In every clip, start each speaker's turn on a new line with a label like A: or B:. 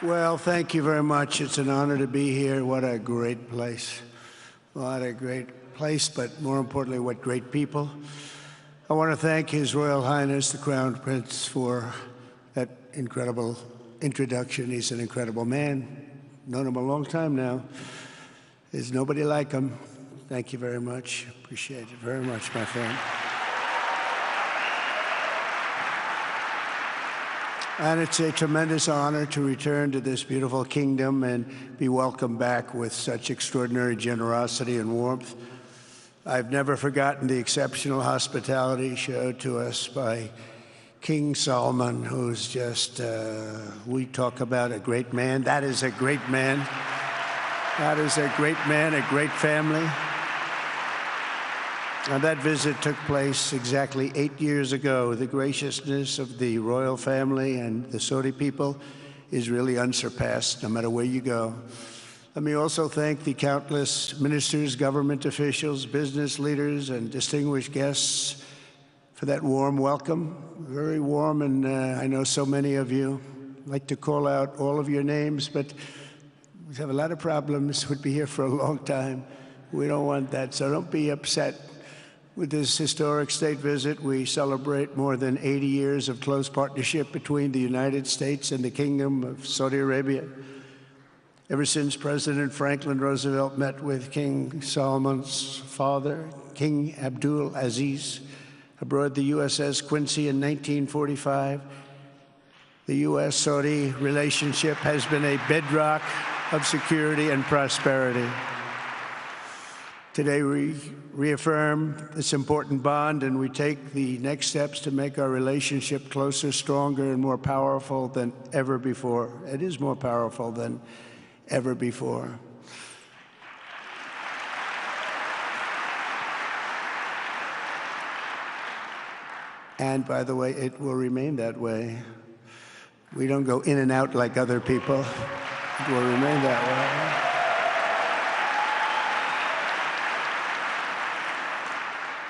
A: Well, thank you very much. It's an honor to be here. What a great place. What a great place, but more importantly, what great people. I want to thank His Royal Highness, the Crown Prince, for that incredible introduction. He's an incredible man. Known him a long time now. There's nobody like him. Thank you very much. Appreciate it very much, my friend. And it's a tremendous honor to return to this beautiful kingdom and be welcomed back with such extraordinary generosity and warmth. I've never forgotten the exceptional hospitality showed to us by King Solomon, who's just, we talk about a great man. That is a great man. That is a great man, a great family. And that visit took place exactly 8 years ago. The graciousness of the royal family and the Saudi people is really unsurpassed, no matter where you go. Let me also thank the countless ministers, government officials, business leaders, and distinguished guests for that warm welcome. Very warm, and I know so many of you. I'd like to call out all of your names, but we have a lot of problems. We'd be here for a long time. We don't want that, so don't be upset. With this historic state visit, we celebrate more than 80 years of close partnership between the United States and the Kingdom of Saudi Arabia. Ever since President Franklin Roosevelt met with King Solomon's father, King Abdul Aziz, aboard the USS Quincy in 1945, the U.S.-Saudi relationship has been a bedrock of security and prosperity. Today, we reaffirm this important bond, and we take the next steps to make our relationship closer, stronger, and more powerful than ever before. It is more powerful than ever before. And by the way, it will remain that way. We don't go in and out like other people. It will remain that way.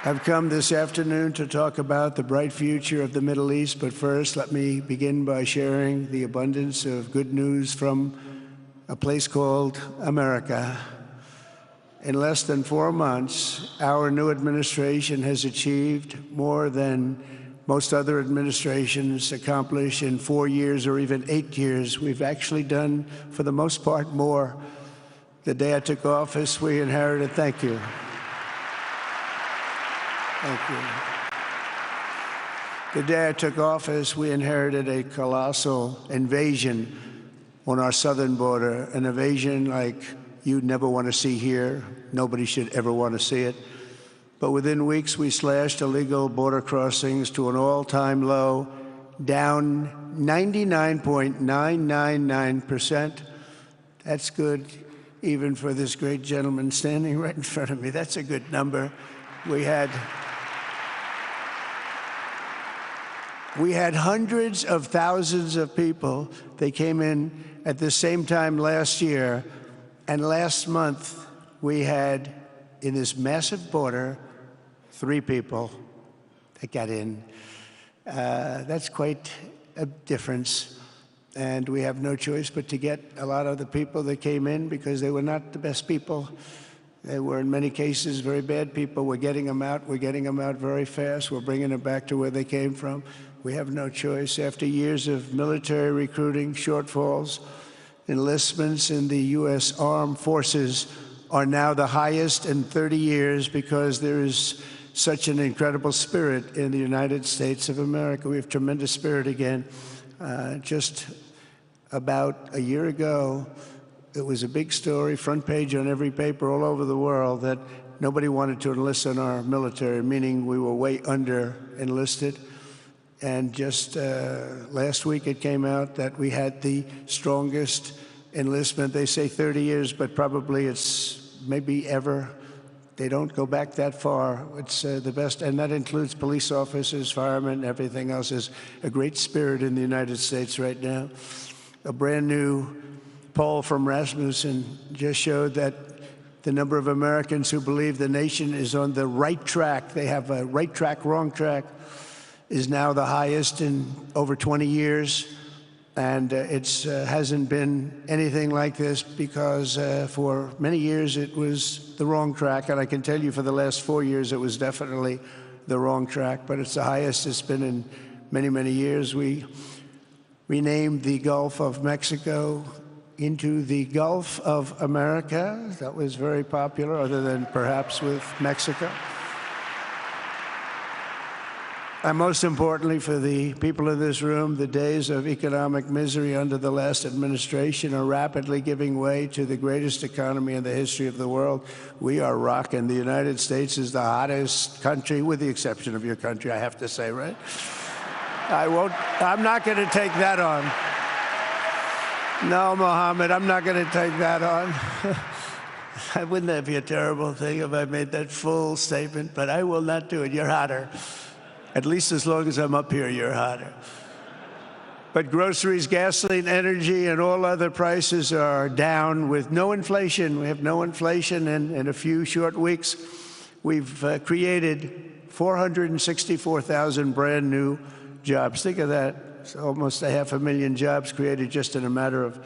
A: I've come this afternoon to talk about the bright future of the Middle East, but first let me begin by sharing the abundance of good news from a place called America. In less than 4 months, our new administration has achieved more than most other administrations accomplish in 4 years or even 8 years. We've actually done, for the most part, more. The day I took office, we inherited, thank you. Thank you. The day I took office, we inherited a colossal invasion on our southern border, an invasion like you'd never want to see here. Nobody should ever want to see it. But within weeks, we slashed illegal border crossings to an all-time low, down 99.999%. That's good, even for this great gentleman standing right in front of me. That's a good number. We had hundreds of thousands of people. They came in at the same time last year, and last month we had, in this massive border, 3 people that got in. That's quite a difference, and we have no choice but to get a lot of the people that came in because they were not the best people. They were, in many cases, very bad people. We're getting them out. We're getting them out very fast. We're bringing them back to where they came from. We have no choice. After years of military recruiting shortfalls, enlistments in the U.S. Armed Forces are now the highest in 30 years because there is such an incredible spirit in the United States of America. We have tremendous spirit again. Just about a year ago, it was a big story, front page on every paper all over the world, that nobody wanted to enlist in our military, meaning we were way under enlisted. And just last week it came out that we had the strongest enlistment. They say 30 years, but probably it's maybe ever. They don't go back that far. It's the best, and that includes police officers, firemen, everything else. Is a great spirit in the United States right now. A brand new poll from Rasmussen just showed that the number of Americans who believe the nation is on the right track, they have a right track, wrong track, is now the highest in over 20 years. And it hasn't been anything like this because for many years it was the wrong track. And I can tell you for the last 4 years it was definitely the wrong track, but it's the highest it's been in many, many years. We renamed the Gulf of Mexico into the Gulf of America. That was very popular, other than perhaps with Mexico. And most importantly for the people in this room, the days of economic misery under the last administration are rapidly giving way to the greatest economy in the history of the world. We are rocking. The United States is the hottest country, with the exception of your country, I have to say, right? I'm not going to take that on. No, Mohammed, I'm not going to take that on. Wouldn't that be a terrible thing if I made that full statement? But I will not do it. You're hotter. At least as long as I'm up here, you're hotter. But groceries, gasoline, energy, and all other prices are down with no inflation. We have no inflation, and in a few short weeks, we've created 464,000 brand new jobs. Think of that. It's almost 500,000 jobs created just in a matter of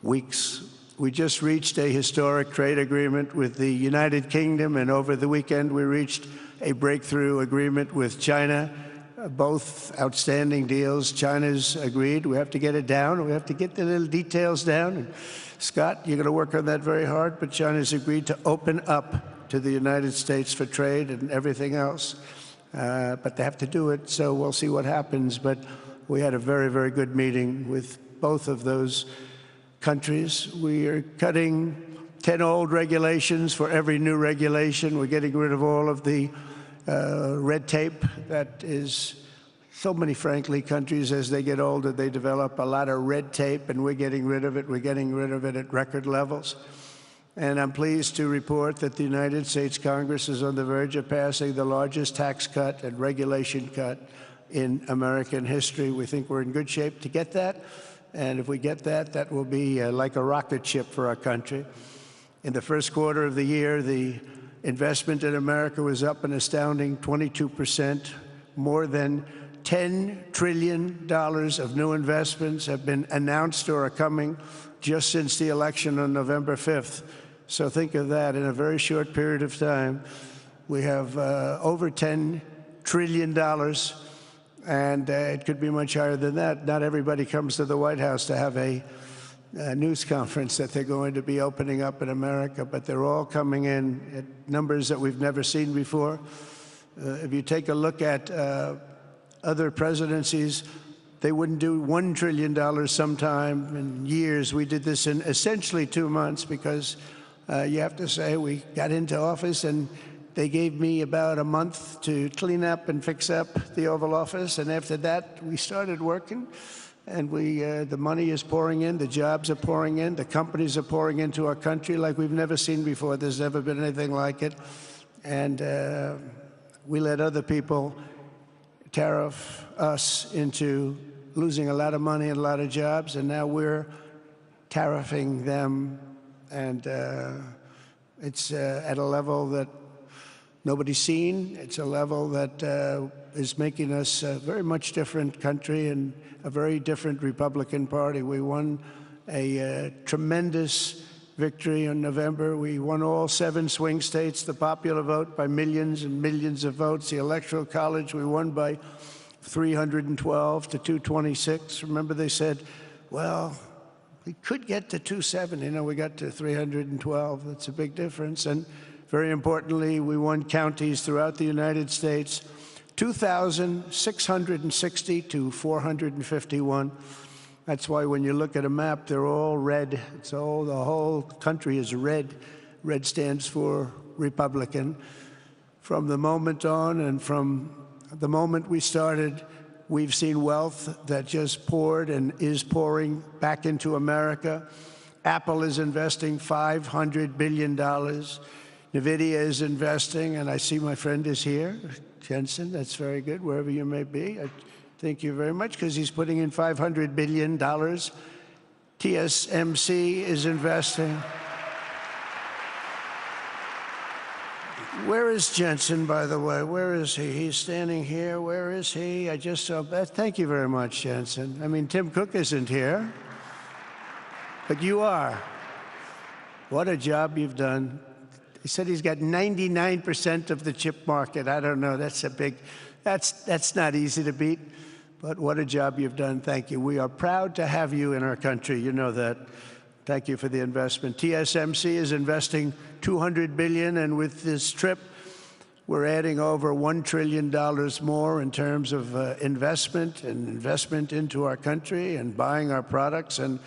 A: weeks. We just reached a historic trade agreement with the United Kingdom, and over the weekend we reached a breakthrough agreement with China. Both outstanding deals. China's agreed. We have to get it down. We have to get the little details down. And Scott, you're going to work on that very hard, but China's agreed to open up to the United States for trade and everything else. But they have to do it, so we'll see what happens. But we had a very, very good meeting with both of those countries. We are cutting 10 old regulations for every new regulation. We're getting rid of all of the red tape that is so many, frankly, countries, as they get older, they develop a lot of red tape, and we're getting rid of it. We're getting rid of it at record levels. And I'm pleased to report that the United States Congress is on the verge of passing the largest tax cut and regulation cut in American history. We think we're in good shape to get that. And if we get that, that will be like a rocket ship for our country. In the first quarter of the year, the investment in America was up an astounding 22%. More than $10 trillion of new investments have been announced or are coming just since the election on November 5th. So think of that. In a very short period of time, we have over $10 trillion, and it could be much higher than that. Not everybody comes to the White House to have a news conference that they're going to be opening up in America, but they're all coming in at numbers that we've never seen before. If you take a look at other presidencies, they wouldn't do $1 trillion sometime in years. We did this in essentially 2 months because you have to say we got into office and they gave me about a month to clean up and fix up the Oval Office, and after that we started working. And the money is pouring in, the jobs are pouring in, the companies are pouring into our country like we've never seen before. There's never been anything like it. And we let other people tariff us into losing a lot of money and a lot of jobs, and now we're tariffing them. And it's at a level that nobody's seen. It's a level that is making us a very much different country and a very different Republican Party. We won a tremendous victory in November. We won all 7 swing states, the popular vote by millions and millions of votes. The Electoral College, we won by 312 to 226. Remember, they said, well, we could get to 270. No, we got to 312. That's a big difference. And very importantly, we won counties throughout the United States, 2,660 to 451. That's why when you look at a map, they're all red. The whole country is red. Red stands for Republican. From the moment on and from the moment we started, we've seen wealth that just poured and is pouring back into America. Apple is investing $500 billion. NVIDIA is investing, and I see my friend is here. Jensen, that's very good, wherever you may be. I thank you very much, because he's putting in $500 billion. TSMC is investing. Where is Jensen, by the way? Where is he? He's standing here. Where is he? I just saw Beth. Thank you very much, Jensen. I mean, Tim Cook isn't here, but you are. What a job you've done. He said he's got 99% of the chip market. I don't know. That's a big, that's not easy to beat, but what a job you've done. Thank you. We are proud to have you in our country. You know that. Thank you for the investment. TSMC is investing $200 billion, and with this trip, we're adding over $1 trillion more in terms of investment into our country and buying our products. And,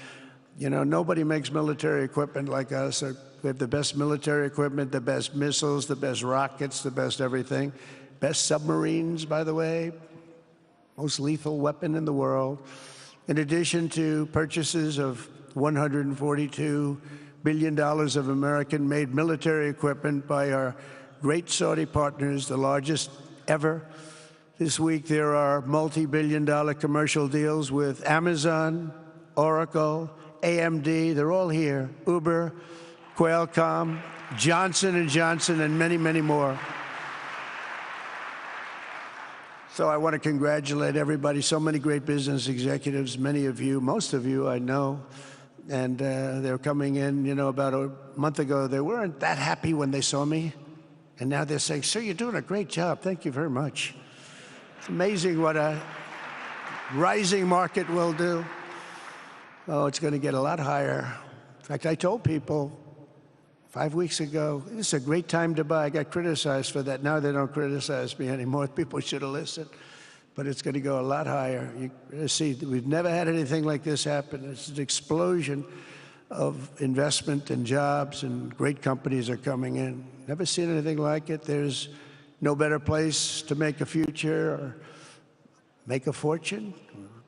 A: you know, nobody makes military equipment like us. We have the best military equipment, the best missiles, the best rockets, the best everything. Best submarines, by the way. Most lethal weapon in the world. In addition to purchases of $142 billion of American-made military equipment by our great Saudi partners, the largest ever. This week, there are multi-billion-dollar commercial deals with Amazon, Oracle, AMD. They're all here. Uber, Qualcomm, Johnson & Johnson, and many, many more. So I want to congratulate everybody. So many great business executives, many of you, most of you I know. And they're coming in, you know, about a month ago. They weren't that happy when they saw me. And now they're saying, sir, you're doing a great job. Thank you very much. It's amazing what a rising market will do. Oh, it's going to get a lot higher. In fact, I told people 5 weeks ago, this is a great time to buy. I got criticized for that. Now they don't criticize me anymore. People should have listened. But it's going to go a lot higher. You see, we've never had anything like this happen. It's an explosion of investment and jobs, and great companies are coming in. Never seen anything like it. There's no better place to make a future or make a fortune,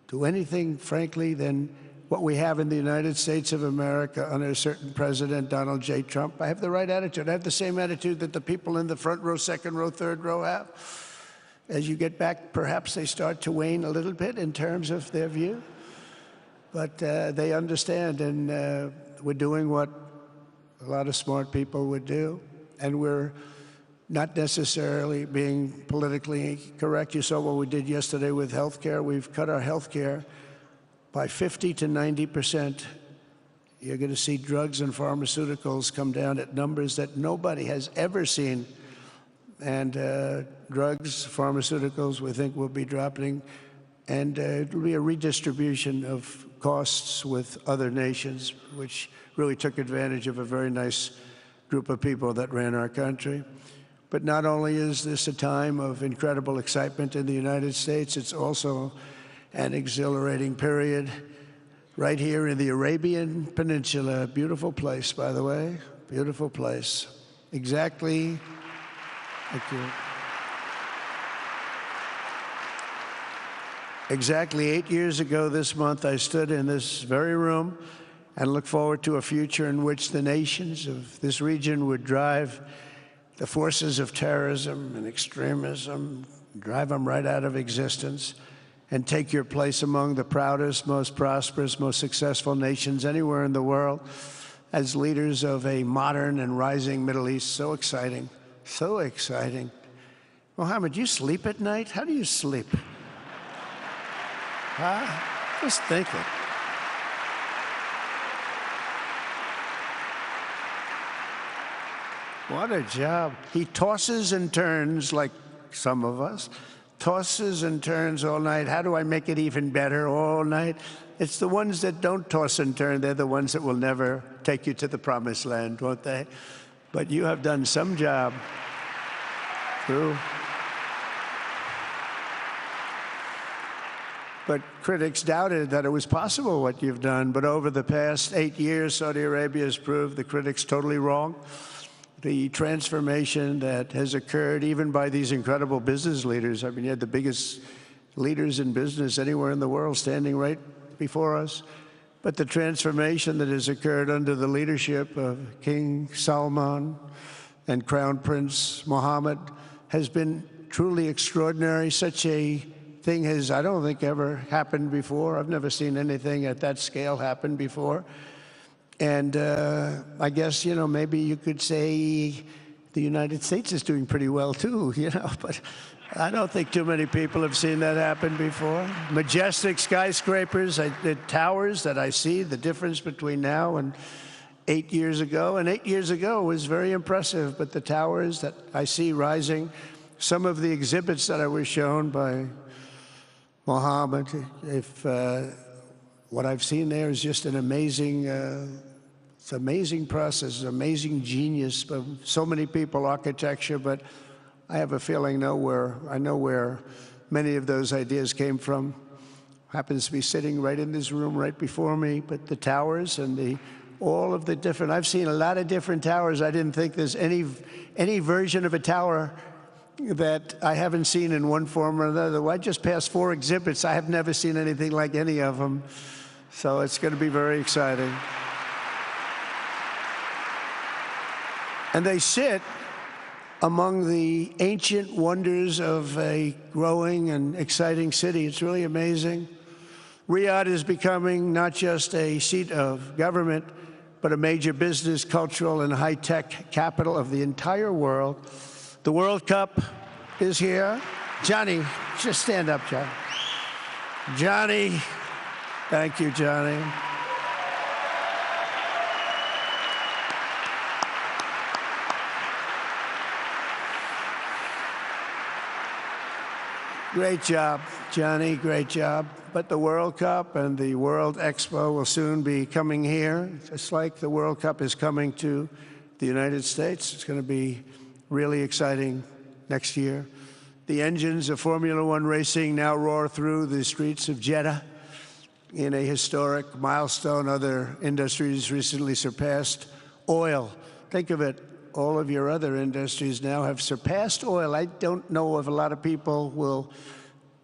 A: do anything, frankly, than what we have in the United States of America under a certain President, Donald J. Trump. I have the right attitude. I have the same attitude that the people in the front row, second row, third row have. As you get back, perhaps they start to wane a little bit in terms of their view. But they understand, and we're doing what a lot of smart people would do. And we're not necessarily being politically correct. You saw what we did yesterday with health care. We've cut our health care by 50 to 90%. You're going to see drugs and pharmaceuticals come down at numbers that nobody has ever seen. And drugs, pharmaceuticals, we think will be dropping. And it'll be a redistribution of costs with other nations, which really took advantage of a very nice group of people that ran our country. But not only is this a time of incredible excitement in the United States, it's also an exhilarating period right here in the Arabian Peninsula. Beautiful place, by the way, beautiful place. Exactly. Thank you. Exactly 8 years ago this month, I stood in this very room and looked forward to a future in which the nations of this region would drive the forces of terrorism and extremism, drive them right out of existence, and take your place among the proudest, most prosperous, most successful nations anywhere in the world as leaders of a modern and rising Middle East. So exciting. So exciting. Mohammed, do you sleep at night? How do you sleep? Huh? Just think it. What a job. He tosses and turns like some of us. Tosses and turns all night. How do I make it even better all night? It's the ones that don't toss and turn. They're the ones that will never take you to the promised land, won't they? But you have done some job. True. But critics doubted that it was possible what you've done. But over the past 8 years, Saudi Arabia has proved the critics totally wrong. The transformation that has occurred even by these incredible business leaders. I mean, you had the biggest leaders in business anywhere in the world standing right before us. But the transformation that has occurred under the leadership of King Salman and Crown Prince Mohammed has been truly extraordinary. Such a thing has, I don't think, ever happened before. I've never seen anything at that scale happen before. And I guess, you know, maybe you could say the United States is doing pretty well too, you know, but I don't think too many people have seen that happen before. Majestic skyscrapers, the towers that I see, the difference between now and 8 years ago. And 8 years ago was very impressive, but the towers that I see rising, some of the exhibits that I was shown by Mohammed, what I've seen there is just an amazing, it's an amazing process, amazing genius of so many people, architecture, but I have a feeling I know where many of those ideas came from. Happens to be sitting right in this room right before me, but the towers and all of the different, I've seen a lot of different towers. I didn't think there's any version of a tower that I haven't seen in one form or another. Well, I just passed 4 exhibits. I have never seen anything like any of them. So it's going to be very exciting. And they sit among the ancient wonders of a growing and exciting city. It's really amazing. Riyadh is becoming not just a seat of government, but a major business, cultural, and high-tech capital of the entire world. The World Cup is here. Johnny, just stand up, John. Johnny, thank you, Johnny. Great job, Johnny, great job. But the World Cup and the World Expo will soon be coming here, just like the World Cup is coming to the United States. It's going to be really exciting next year. The engines of Formula One racing now roar through the streets of Jeddah in a historic milestone. Other industries recently surpassed oil. Think of it. All of your other industries now have surpassed oil. I don't know if a lot of people will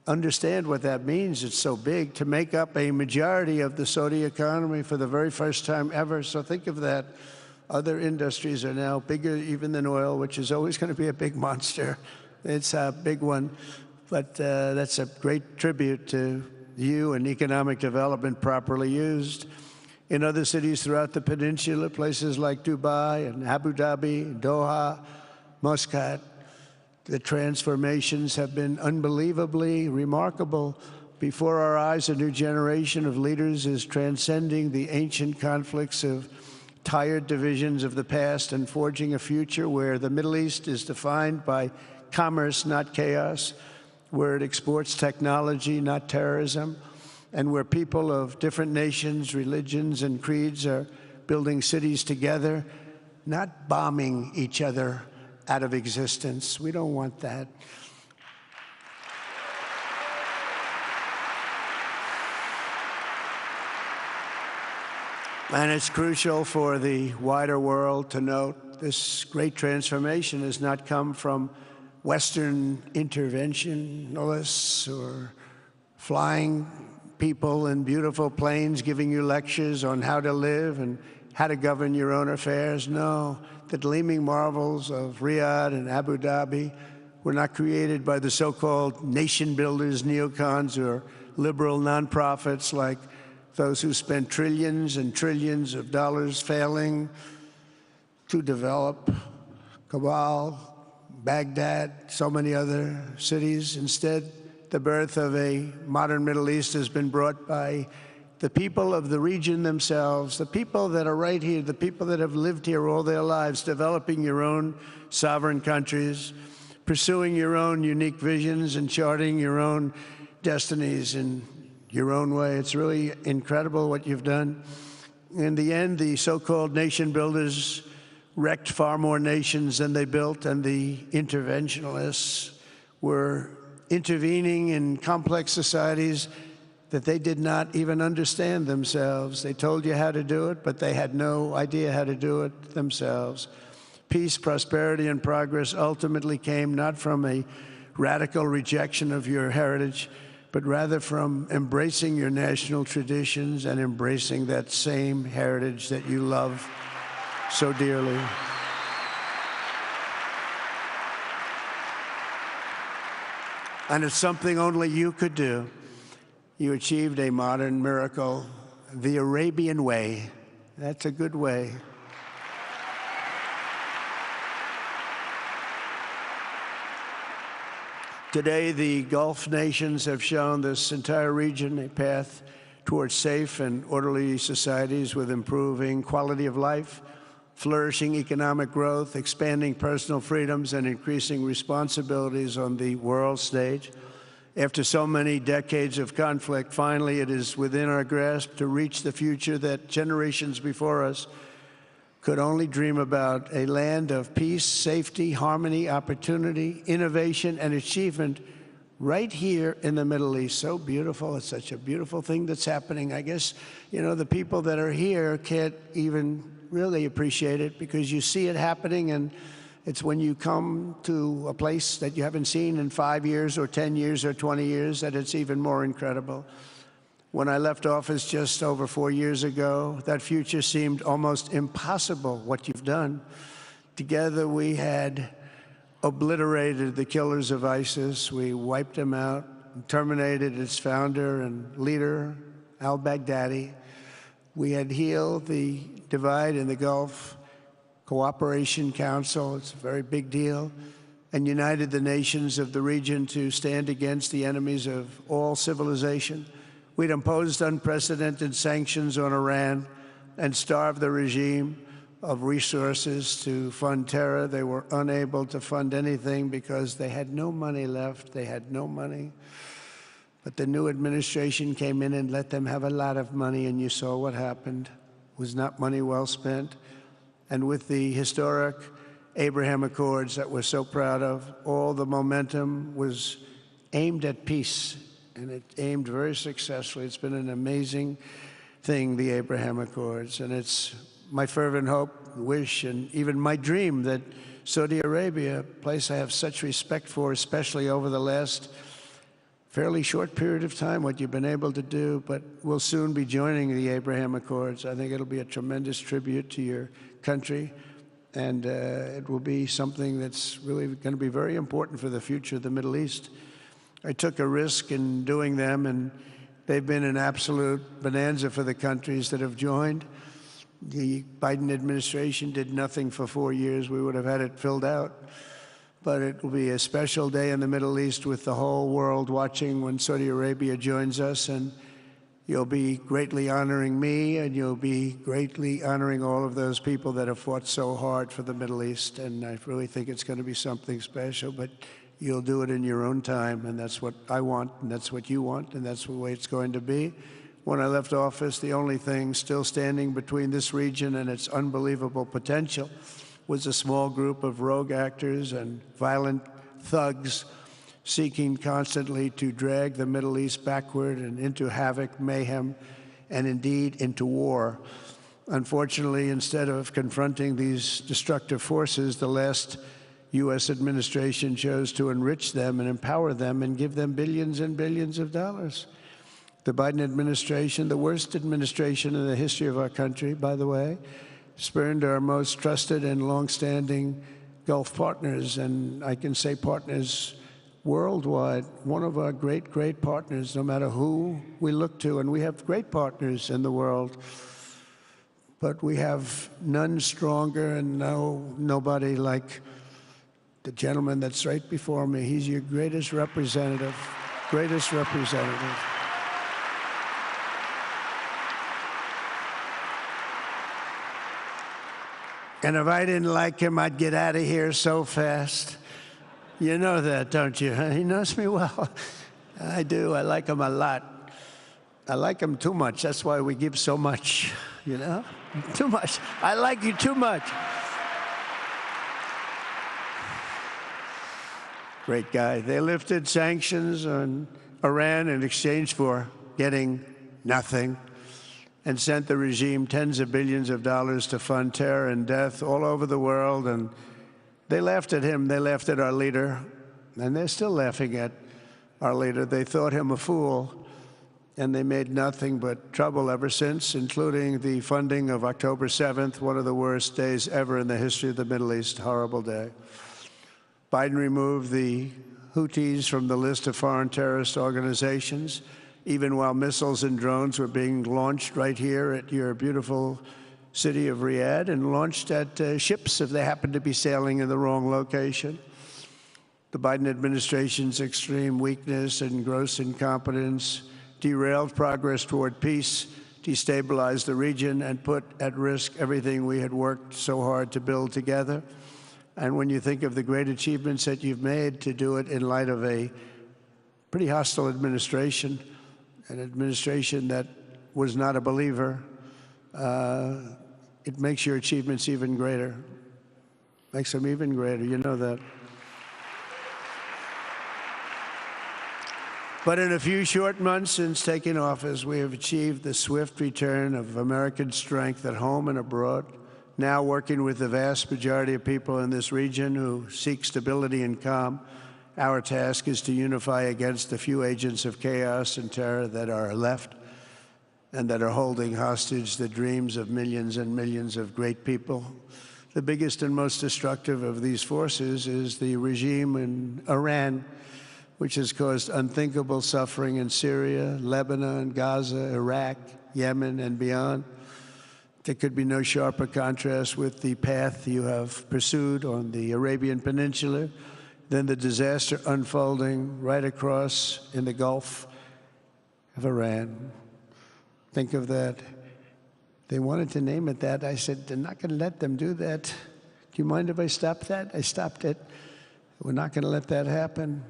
A: understand what that means. It's so big to make up a majority of the Saudi economy for the very first time ever. So think of that. Other industries are now bigger even than oil, which is always going to be a big monster. It's a big one. But that's a great tribute to you and economic development properly used. In other cities throughout the peninsula, places like Dubai and Abu Dhabi, Doha, Muscat, the transformations have been unbelievably remarkable. Before our eyes, a new generation of leaders is transcending the ancient conflicts of tired divisions of the past and forging a future where the Middle East is defined by commerce, not chaos, where it exports technology, not terrorism, and where people of different nations, religions, and creeds are building cities together, not bombing each other out of existence. We don't want that. And it's crucial for the wider world to note this great transformation has not come from Western interventionists or flying people in beautiful planes giving you lectures on how to live and how to govern your own affairs. No, the gleaming marvels of Riyadh and Abu Dhabi were not created by the so-called nation builders, neocons, or liberal nonprofits like those who spent trillions and trillions of dollars failing to develop Kabul, Baghdad, so many other cities. Instead, the birth of a modern Middle East has been brought by the people of the region themselves, the people that are right here, the people that have lived here all their lives, developing your own sovereign countries, pursuing your own unique visions and charting your own destinies in your own way. It's really incredible what you've done. In the end, the so-called nation builders wrecked far more nations than they built, and the interventionists were intervening in complex societies that they did not even understand themselves. They told you how to do it, but they had no idea how to do it themselves. Peace, prosperity, and progress ultimately came not from a radical rejection of your heritage, but rather from embracing your national traditions and embracing that same heritage that you love so dearly. And it's something only you could do. You achieved a modern miracle, the Arabian way. That's a good way. Today, the Gulf nations have shown this entire region a path towards safe and orderly societies with improving quality of life, flourishing economic growth, expanding personal freedoms, and increasing responsibilities on the world stage. After so many decades of conflict, finally it is within our grasp to reach the future that generations before us could only dream about, a land of peace, safety, harmony, opportunity, innovation, and achievement right here in the Middle East. So beautiful. It's such a beautiful thing that's happening. I guess, the people that are here can't even really appreciate it because you see it happening, and it's when you come to a place that you haven't seen in 5 years or 10 years or 20 years that it's even more incredible. When I left office just over 4 years ago, that future seemed almost impossible, what you've done. Together we had obliterated the killers of ISIS. We wiped them out, terminated its founder and leader, al-Baghdadi. We had healed the divide in the Gulf Cooperation Council, it's a very big deal, and united the nations of the region to stand against the enemies of all civilization. We'd imposed unprecedented sanctions on Iran and starved the regime of resources to fund terror. They were unable to fund anything because they had no money left. They had no money. But the new administration came in and let them have a lot of money, and you saw what happened. It was not money well spent. And with the historic Abraham Accords that we're so proud of, all the momentum was aimed at peace, and it aimed very successfully. It's been an amazing thing, the Abraham Accords, and it's my fervent hope, wish, and even my dream that Saudi Arabia, a place I have such respect for, especially over the last fairly short period of time, what you've been able to do, but we'll soon be joining the Abraham Accords. I think it'll be a tremendous tribute to your country, and it will be something that's really going to be very important for the future of the Middle East. I took a risk in doing them, and they've been an absolute bonanza for the countries that have joined. The Biden administration did nothing for 4 years. We would have had it filled out. But it will be a special day in the Middle East with the whole world watching when Saudi Arabia joins us, and you'll be greatly honoring me, and you'll be greatly honoring all of those people that have fought so hard for the Middle East, and I really think it's going to be something special, but you'll do it in your own time, and that's what I want, and that's what you want, and that's the way it's going to be. When I left office, the only thing still standing between this region and its unbelievable potential was a small group of rogue actors and violent thugs seeking constantly to drag the Middle East backward and into havoc, mayhem, and indeed into war. Unfortunately, instead of confronting these destructive forces, the last U.S. administration chose to enrich them and empower them and give them billions and billions of dollars. The Biden administration, the worst administration in the history of our country, by the way, spurned our most trusted and long-standing Gulf partners, and I can say partners worldwide, one of our great, great partners, no matter who we look to, and we have great partners in the world, but we have none stronger and nobody like the gentleman that's right before me. He's your greatest representative, greatest representative. And if I didn't like him, I'd get out of here so fast. You know that, don't you? He knows me well. I do. I like him a lot. I like him too much. That's why we give so much, you know? Too much. I like you too much. Great guy. They lifted sanctions on Iran in exchange for getting nothing, and sent the regime tens of billions of dollars to fund terror and death all over the world. And they laughed at him. They laughed at our leader. And they're still laughing at our leader. They thought him a fool. And they made nothing but trouble ever since, including the funding of October 7th, one of the worst days ever in the history of the Middle East. Horrible day. Biden removed the Houthis from the list of foreign terrorist organizations, even while missiles and drones were being launched right here at your beautiful city of Riyadh and launched at ships if they happened to be sailing in the wrong location. The Biden administration's extreme weakness and gross incompetence derailed progress toward peace, destabilized the region, and put at risk everything we had worked so hard to build together. And when you think of the great achievements that you've made, to do it in light of a pretty hostile administration, an administration that was not a believer, it makes your achievements even greater. Makes them even greater, you know that. But in a few short months since taking office, we have achieved the swift return of American strength at home and abroad, now working with the vast majority of people in this region who seek stability and calm. Our task is to unify against the few agents of chaos and terror that are left and that are holding hostage the dreams of millions and millions of great people. The biggest and most destructive of these forces is the regime in Iran, which has caused unthinkable suffering in Syria, Lebanon, Gaza, Iraq, Yemen, and beyond. There could be no sharper contrast with the path you have pursued on the Arabian Peninsula than the disaster unfolding right across in the Gulf of Iran. Think of that. They wanted to name it that. I said, they're not going to let them do that. Do you mind if I stop that? I stopped it. We're not going to let that happen.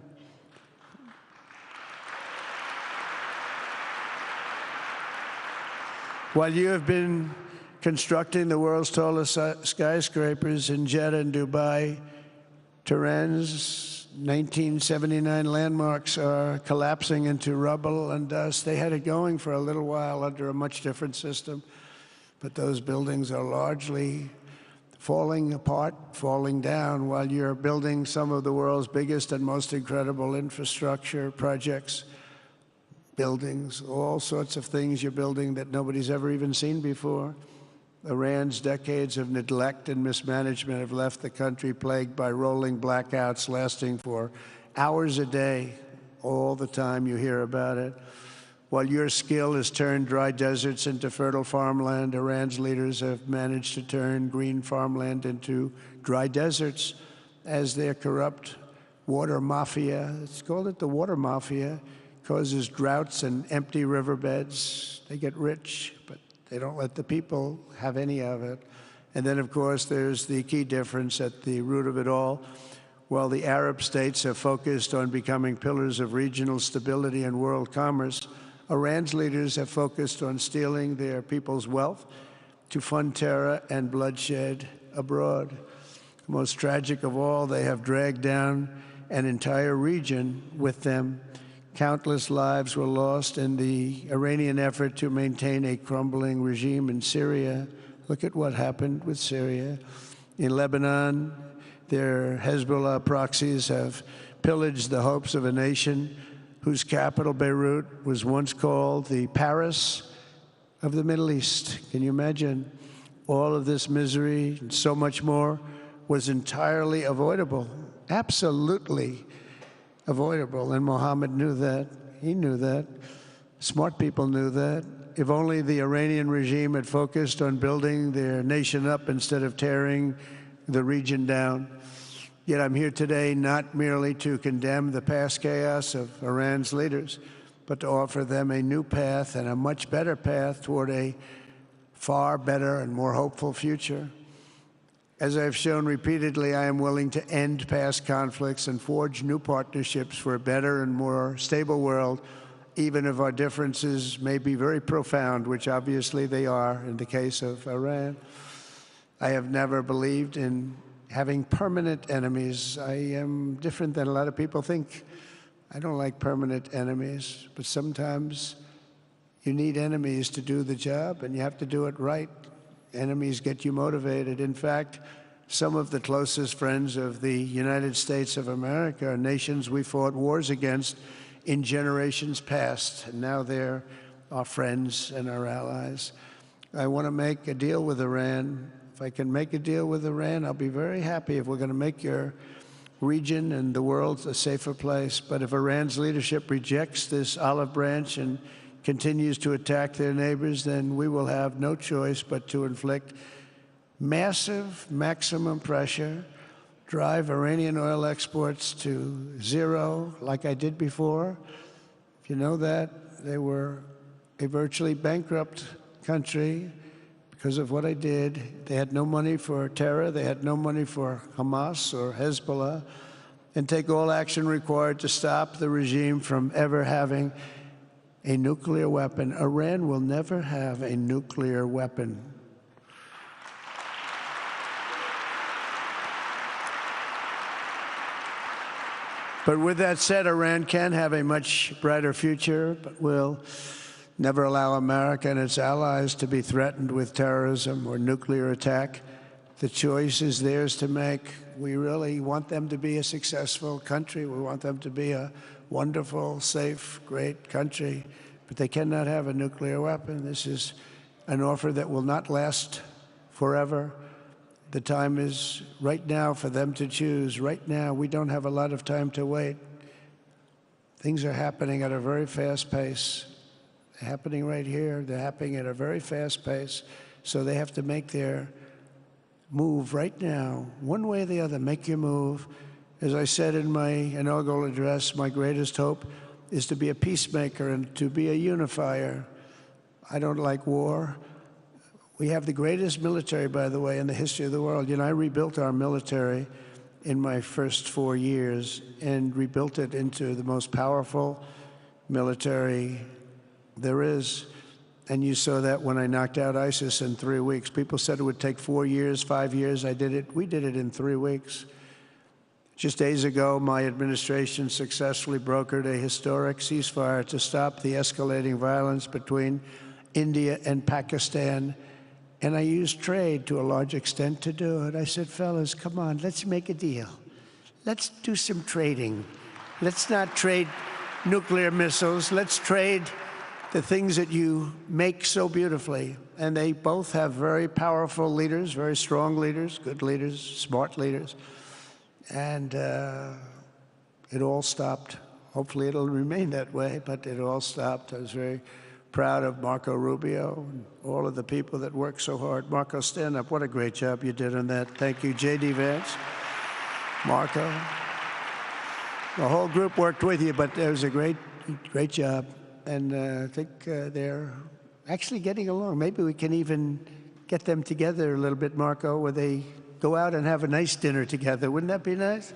A: While you have been constructing the world's tallest skyscrapers in Jeddah and Dubai, Tehran's 1979 landmarks are collapsing into rubble and dust. They had it going for a little while under a much different system, but those buildings are largely falling apart, falling down, while you're building some of the world's biggest and most incredible infrastructure projects. Buildings, all sorts of things you're building that nobody's ever even seen before. Iran's decades of neglect and mismanagement have left the country plagued by rolling blackouts lasting for hours a day. All the time you hear about it. While your skill has turned dry deserts into fertile farmland, Iran's leaders have managed to turn green farmland into dry deserts as their corrupt water mafia, it's called it the water mafia, causes droughts and empty riverbeds. They get rich, but they don't let the people have any of it. And then, of course, there's the key difference at the root of it all. While the Arab states have focused on becoming pillars of regional stability and world commerce, Iran's leaders have focused on stealing their people's wealth to fund terror and bloodshed abroad. Most tragic of all, they have dragged down an entire region with them. Countless lives were lost in the Iranian effort to maintain a crumbling regime in Syria. Look at what happened with Syria. In Lebanon, their Hezbollah proxies have pillaged the hopes of a nation whose capital, Beirut, was once called the Paris of the Middle East. Can you imagine? All of this misery and so much more was entirely avoidable, absolutely avoidable. And Mohammed knew that. He knew that. Smart people knew that. If only the Iranian regime had focused on building their nation up instead of tearing the region down. Yet I'm here today not merely to condemn the past chaos of Iran's leaders, but to offer them a new path and a much better path toward a far better and more hopeful future. As I've shown repeatedly, I am willing to end past conflicts and forge new partnerships for a better and more stable world, even if our differences may be very profound, which obviously they are in the case of Iran. I have never believed in having permanent enemies. I am different than a lot of people think. I don't like permanent enemies, but sometimes you need enemies to do the job, and you have to do it right. Enemies get you motivated. In fact, some of the closest friends of the United States of America are nations we fought wars against in generations past, and now they're our friends and our allies. I want to make a deal with Iran. If I can make a deal with Iran, I'll be very happy if we're going to make your region and the world a safer place. But if Iran's leadership rejects this olive branch and continues to attack their neighbors, then we will have no choice but to inflict massive, maximum pressure, drive Iranian oil exports to zero like I did before. If you know that, they were a virtually bankrupt country because of what I did. They had no money for terror. They had no money for Hamas or Hezbollah, and take all action required to stop the regime from ever having a nuclear weapon. Iran will never have a nuclear weapon. But with that said, Iran can have a much brighter future, but will never allow America and its allies to be threatened with terrorism or nuclear attack. The choice is theirs to make. We really want them to be a successful country. We want them to be a wonderful, safe, great country, but they cannot have a nuclear weapon. This is an offer that will not last forever. The time is right now for them to choose. Right now, we don't have a lot of time to wait. Things are happening at a very fast pace. They're happening right here. They're happening at a very fast pace. So they have to make their move right now, one way or the other. Make your move. As I said in my inaugural address, my greatest hope is to be a peacemaker and to be a unifier. I don't like war. We have the greatest military, by the way, in the history of the world. You know, I rebuilt our military in my first 4 years and rebuilt it into the most powerful military there is. And you saw that when I knocked out ISIS in 3 weeks. People said it would take 4 years, 5 years. I did it. We did it in 3 weeks. Just days ago, my administration successfully brokered a historic ceasefire to stop the escalating violence between India and Pakistan. And I used trade to a large extent to do it. I said, fellas, come on, let's make a deal. Let's do some trading. Let's not trade nuclear missiles. Let's trade the things that you make so beautifully. And they both have very powerful leaders, very strong leaders, good leaders, smart leaders. And it all stopped. Hopefully it'll remain that way, but it all stopped. I was very proud of Marco Rubio and all of the people that worked so hard. Marco, stand up. What a great job you did on that. Thank you, J.D. Vance, Marco. The whole group worked with you, but it was a great job. And I think they're actually getting along. Maybe we can even get them together a little bit, Marco, where they go out and have a nice dinner together. Wouldn't that be nice?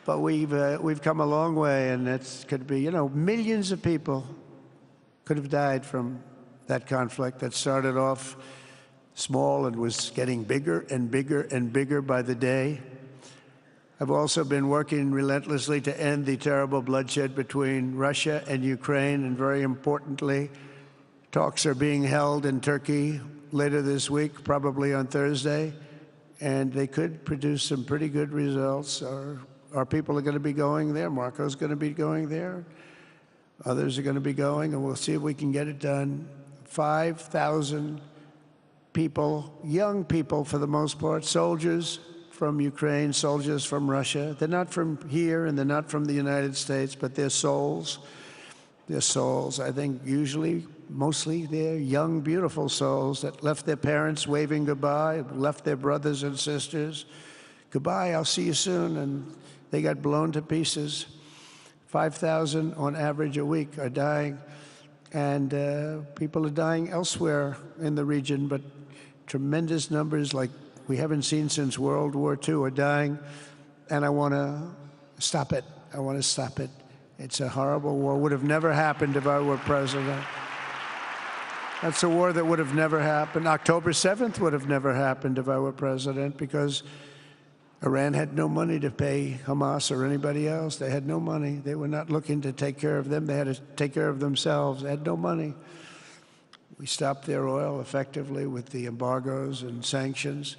A: But we've come a long way, and it could be, you know, millions of people could have died from that conflict that started off small and was getting bigger and bigger and bigger by the day. I've also been working relentlessly to end the terrible bloodshed between Russia and Ukraine, and very importantly, talks are being held in Turkey later this week, probably on Thursday, and they could produce some pretty good results. Our people are going to be going there. Marco's going to be going there. Others are going to be going, and we'll see if we can get it done. 5,000 people, young people for the most part, soldiers from Ukraine, soldiers from Russia. They're not from here and they're not from the United States, but they're souls. They're souls. I think usually, mostly, they're young, beautiful souls that left their parents waving goodbye, left their brothers and sisters. Goodbye, I'll see you soon. And they got blown to pieces. 5,000 on average a week are dying. And people are dying elsewhere in the region, but tremendous numbers like we haven't seen since World War II are dying, and I want to stop it. I want to stop it. It's a horrible war. Would have never happened if I were president. That's a war that would have never happened. October 7th would have never happened if I were president, because Iran had no money to pay Hamas or anybody else. They had no money. They were not looking to take care of them. They had to take care of themselves. They had no money. We stopped their oil effectively with the embargoes and sanctions.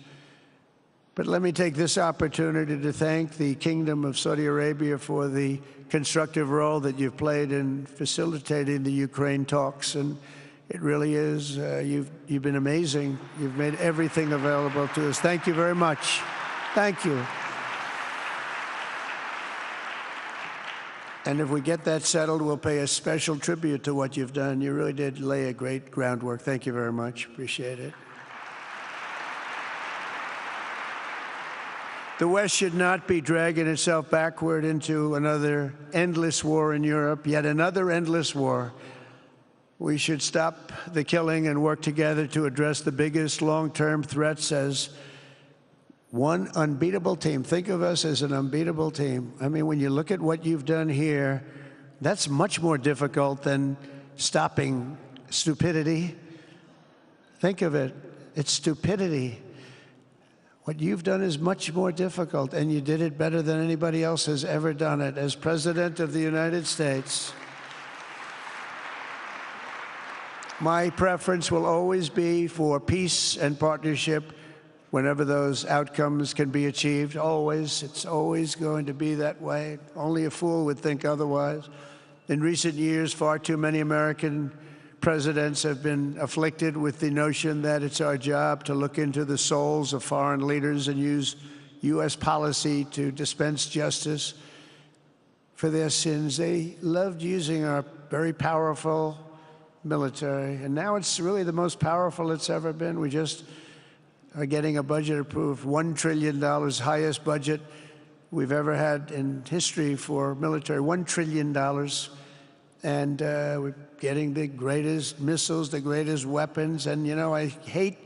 A: But let me take this opportunity to thank the Kingdom of Saudi Arabia for the constructive role that you've played in facilitating the Ukraine talks. And it really is, you've been amazing. You've made everything available to us. Thank you very much. Thank you. And if we get that settled, we'll pay a special tribute to what you've done. You really did lay a great groundwork. Thank you very much. Appreciate it. The West should not be dragging itself backward into another endless war in Europe, yet another endless war. We should stop the killing and work together to address the biggest long-term threats as one unbeatable team. Think of us as an unbeatable team. I mean, when you look at what you've done here, that's much more difficult than stopping stupidity. Think of it. It's stupidity. What you've done is much more difficult, and you did it better than anybody else has ever done it. As President of the United States, my preference will always be for peace and partnership whenever those outcomes can be achieved. Always. It's always going to be that way. Only a fool would think otherwise. In recent years, far too many American presidents have been afflicted with the notion that it's our job to look into the souls of foreign leaders and use U.S. policy to dispense justice for their sins. They loved using our very powerful military, and now it's really the most powerful it's ever been. We just are getting a budget approved, $1 trillion, highest budget we've ever had in history for military, $1 trillion. And we're getting the greatest missiles, the greatest weapons. And, you know, I hate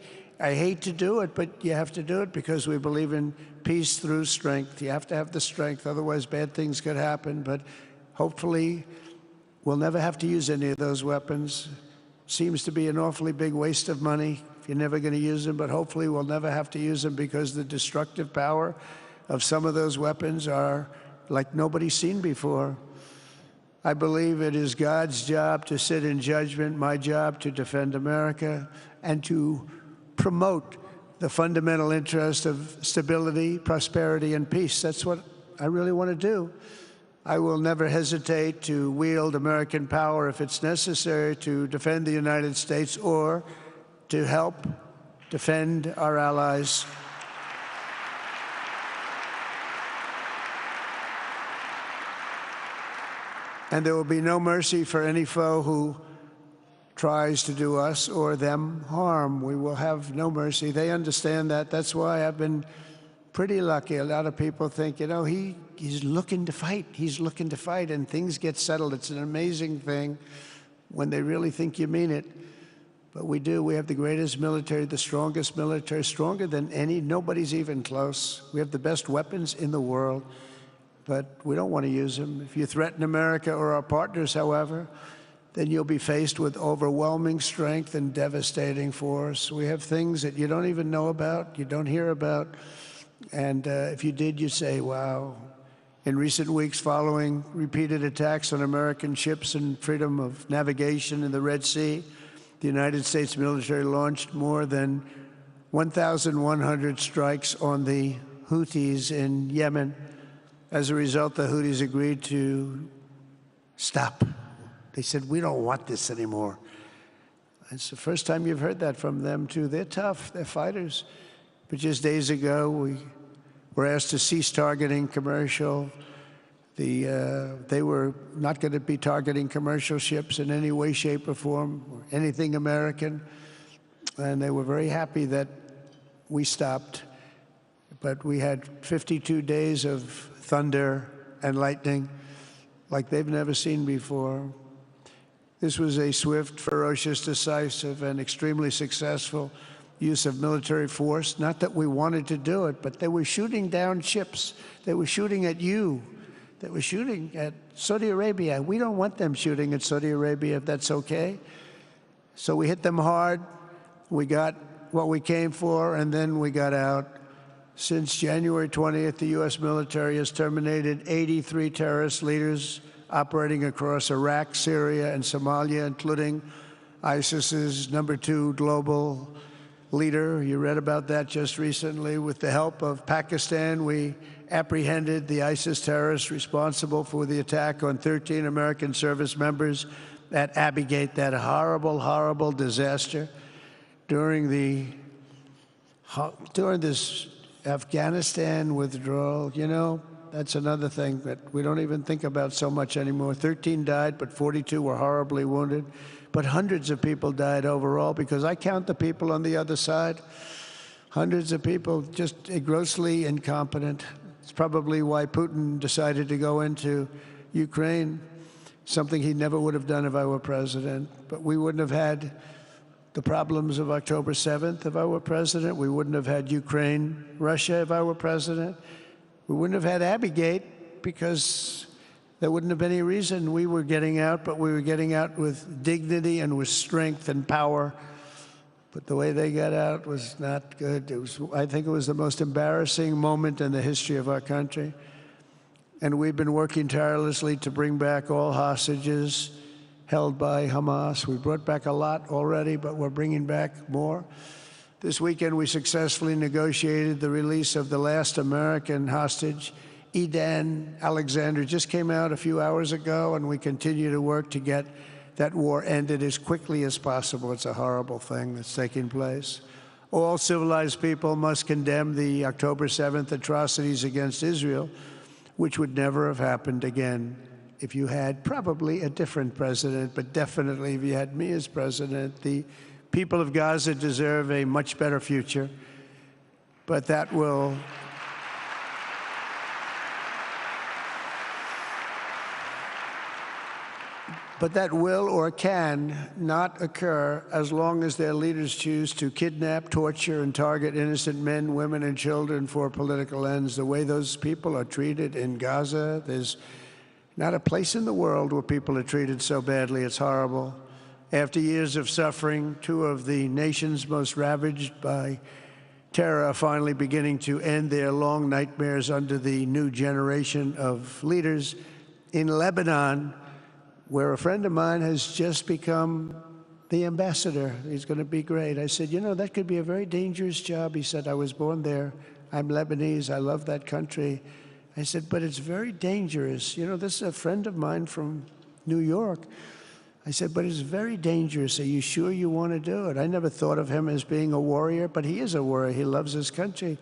A: to do it, but you have to do it because we believe in peace through strength. You have to have the strength, otherwise bad things could happen. But hopefully we'll never have to use any of those weapons. Seems to be an awfully big waste of money if you're never going to use them, but hopefully we'll never have to use them because the destructive power of some of those weapons are like nobody's seen before. I believe it is God's job to sit in judgment, my job to defend America, and to promote the fundamental interest of stability, prosperity, and peace. That's what I really want to do. I will never hesitate to wield American power if it's necessary to defend the United States or to help defend our allies. And there will be no mercy for any foe who tries to do us or them harm. We will have no mercy. They understand that. That's why I've been pretty lucky. A lot of people think, you know, he's looking to fight. He's looking to fight, and things get settled. It's an amazing thing when they really think you mean it. But we do. We have the greatest military, the strongest military, stronger than any. Nobody's even close. We have the best weapons in the world. But we don't want to use them. If you threaten America or our partners, however, then you'll be faced with overwhelming strength and devastating force. We have things that you don't even know about, you don't hear about, and if you did, you'd say, wow. In recent weeks, following repeated attacks on American ships and freedom of navigation in the Red Sea, the United States military launched more than 1,100 strikes on the Houthis in Yemen. As a result, the Houthis agreed to stop. They said, we don't want this anymore. It's the first time you've heard that from them, too. They're tough. They're fighters. But just days ago, we were asked to cease targeting commercial. They were not going to be targeting commercial ships in any way, shape, or form, or anything American. And they were very happy that we stopped. But we had 52 days of thunder and lightning like they've never seen before. This was a swift, ferocious, decisive, and extremely successful use of military force. Not that we wanted to do it, but they were shooting down ships. They were shooting at you. They were shooting at Saudi Arabia. We don't want them shooting at Saudi Arabia, if that's okay. So we hit them hard. We got what we came for, and then we got out. Since January 20th, the U.S. military has terminated 83 terrorist leaders operating across Iraq, Syria, and Somalia, including ISIS's #2 global leader. You read about that just recently. With the help of Pakistan, we apprehended the ISIS terrorists responsible for the attack on 13 American service members at Abbey Gate, that horrible, horrible disaster. During this Afghanistan withdrawal, you know, that's another thing that we don't even think about so much anymore. 13 died, but 42 were horribly wounded. But hundreds of people died overall, because I count the people on the other side. Hundreds of people just grossly incompetent. It's probably why Putin decided to go into Ukraine, something he never would have done if I were president. But we wouldn't have had the problems of October 7th if I were president. We wouldn't have had Ukraine, Russia if I were president. We wouldn't have had Abbeygate because there wouldn't have been any reason we were getting out, but we were getting out with dignity and with strength and power. But the way they got out was not good. I think it was the most embarrassing moment in the history of our country. And we've been working tirelessly to bring back all hostages held by Hamas. We brought back a lot already, but we're bringing back more. This weekend, we successfully negotiated the release of the last American hostage, Edan Alexander. Just came out a few hours ago, and we continue to work to get that war ended as quickly as possible. It's a horrible thing that's taking place. All civilized people must condemn the October 7th atrocities against Israel, which would never have happened again if you had probably a different president, but definitely if you had me as president. The people of Gaza deserve a much better future, but that will or can not occur as long as their leaders choose to kidnap, torture, and target innocent men, women, and children for political ends. The way those people are treated in Gaza, there's not a place in the world where people are treated so badly. It's horrible. After years of suffering, two of the nations most ravaged by terror are finally beginning to end their long nightmares under the new generation of leaders. In Lebanon, where a friend of mine has just become the ambassador. He's going to be great. I said, you know, that could be a very dangerous job. He said, I was born there. I'm Lebanese. I love that country. I said, but it's very dangerous. You know, this is a friend of mine from New York. I said, but it's very dangerous. Are you sure you want to do it? I never thought of him as being a warrior, but he is a warrior. He loves his country.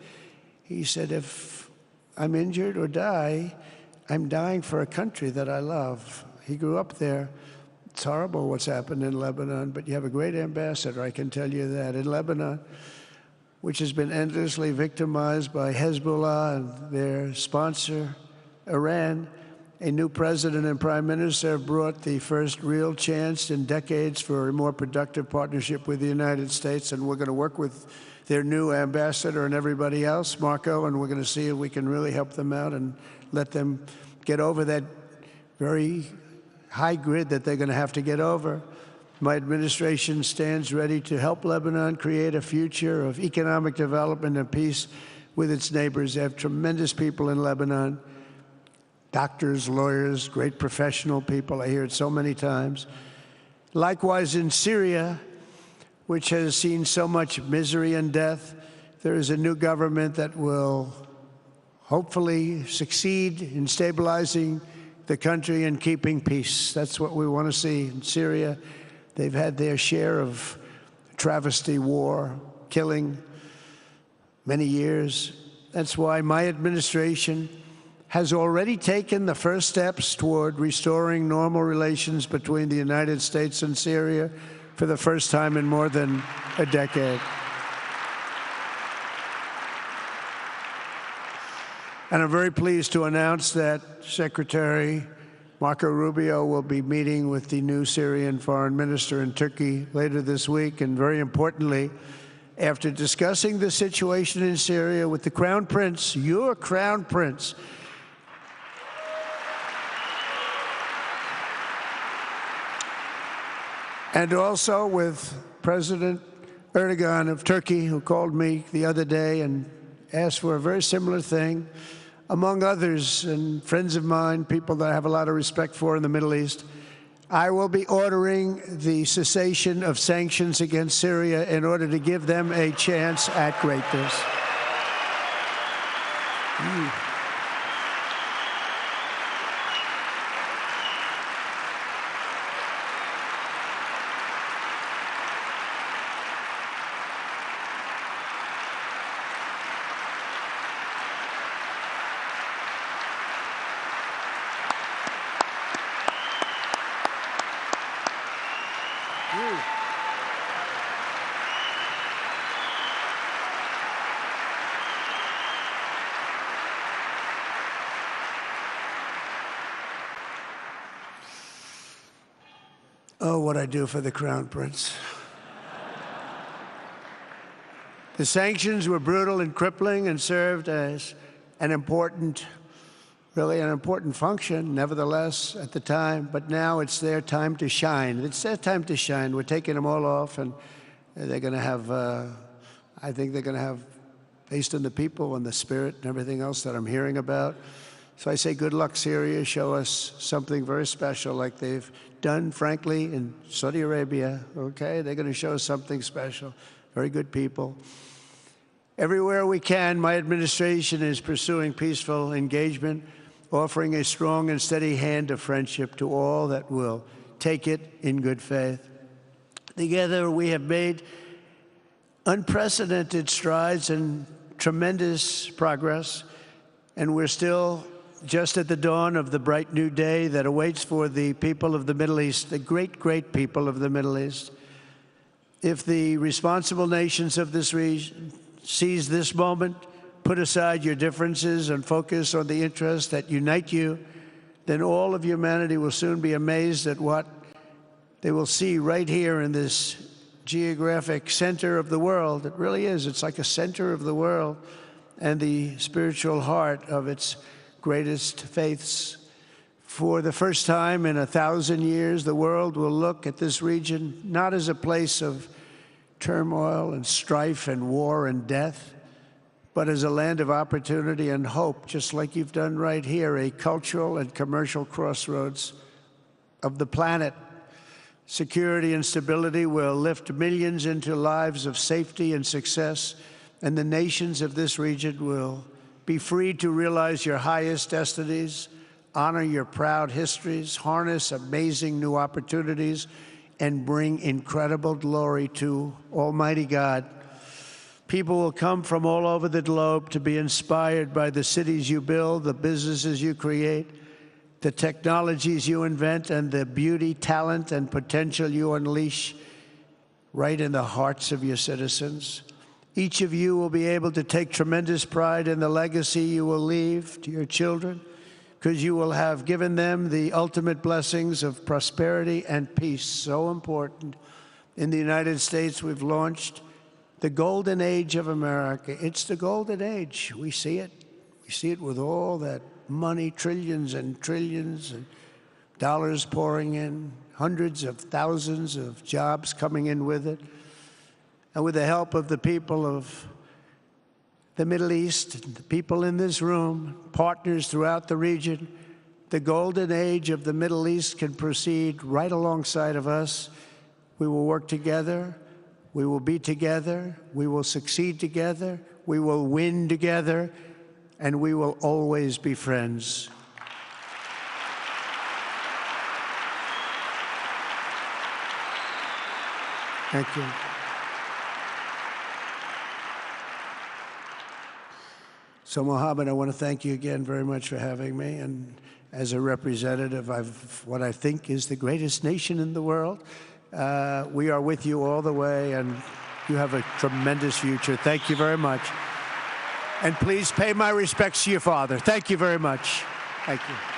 A: He said, if I'm injured or die, I'm dying for a country that I love. He grew up there. It's horrible what's happened in Lebanon, but you have a great ambassador, I can tell you that. In Lebanon, which has been endlessly victimized by Hezbollah and their sponsor, Iran, a new president and prime minister have brought the first real chance in decades for a more productive partnership with the United States, and we're going to work with their new ambassador and everybody else, Marco, and we're going to see if we can really help them out and let them get over that very high grid that they're going to have to get over. My administration stands ready to help Lebanon create a future of economic development and peace with its neighbors. They have tremendous people in Lebanon, doctors, lawyers, great professional people. I hear it so many times. Likewise, in Syria, which has seen so much misery and death, there is a new government that will hopefully succeed in stabilizing the country and keeping peace. That's what we want to see in Syria. They've had their share of travesty, war, killing, many years. That's why my administration has already taken the first steps toward restoring normal relations between the United States and Syria for the first time in more than a decade. And I'm very pleased to announce that Secretary Marco Rubio will be meeting with the new Syrian foreign minister in Turkey later this week. And very importantly, after discussing the situation in Syria with the Crown Prince, your Crown Prince, and also with President Erdogan of Turkey, who called me the other day and asked for a very similar thing, among others, and friends of mine, people that I have a lot of respect for in the Middle East, I will be ordering the cessation of sanctions against Syria in order to give them a chance at greatness. Oh, what I do for the Crown Prince. The sanctions were brutal and crippling and served as an important, really an important function, nevertheless, at the time. But now it's their time to shine. It's their time to shine. We're taking them all off, and they're going to have, I think they're going to have, based on the people and the spirit and everything else that I'm hearing about. So I say good luck, Syria. Show us something very special like they've done, frankly, in Saudi Arabia, okay? They're going to show us something special. Very good people. Everywhere we can, my administration is pursuing peaceful engagement, offering a strong and steady hand of friendship to all that will take it in good faith. Together, we have made unprecedented strides and tremendous progress, and we're still just at the dawn of the bright new day that awaits for the people of the Middle East, the great, great people of the Middle East. If the responsible nations of this region seize this moment, put aside your differences and focus on the interests that unite you, then all of humanity will soon be amazed at what they will see right here in this geographic center of the world. It really is. It's like a center of the world and the spiritual heart of its greatest faiths. For the first time in 1,000 years, the world will look at this region not as a place of turmoil and strife and war and death, but as a land of opportunity and hope, just like you've done right here, a cultural and commercial crossroads of the planet. Security and stability will lift millions into lives of safety and success, and the nations of this region will be free to realize your highest destinies, honor your proud histories, harness amazing new opportunities, and bring incredible glory to Almighty God. People will come from all over the globe to be inspired by the cities you build, the businesses you create, the technologies you invent, and the beauty, talent, and potential you unleash right in the hearts of your citizens. Each of you will be able to take tremendous pride in the legacy you will leave to your children, because you will have given them the ultimate blessings of prosperity and peace, so important. In the United States, we've launched the golden age of America. It's the golden age. We see it. We see it with all that money, trillions and trillions of dollars pouring in, hundreds of thousands of jobs coming in with it. And with the help of the people of the Middle East, the people in this room, partners throughout the region, the golden age of the Middle East can proceed right alongside of us. We will work together. We will be together. We will succeed together. We will win together. And we will always be friends. Thank you. So, Mohammed, I want to thank you again very much for having me. And as a representative of what I think is the greatest nation in the world, we are with you all the way, and you have a tremendous future. Thank you very much. And please pay my respects to your father. Thank you very much. Thank you.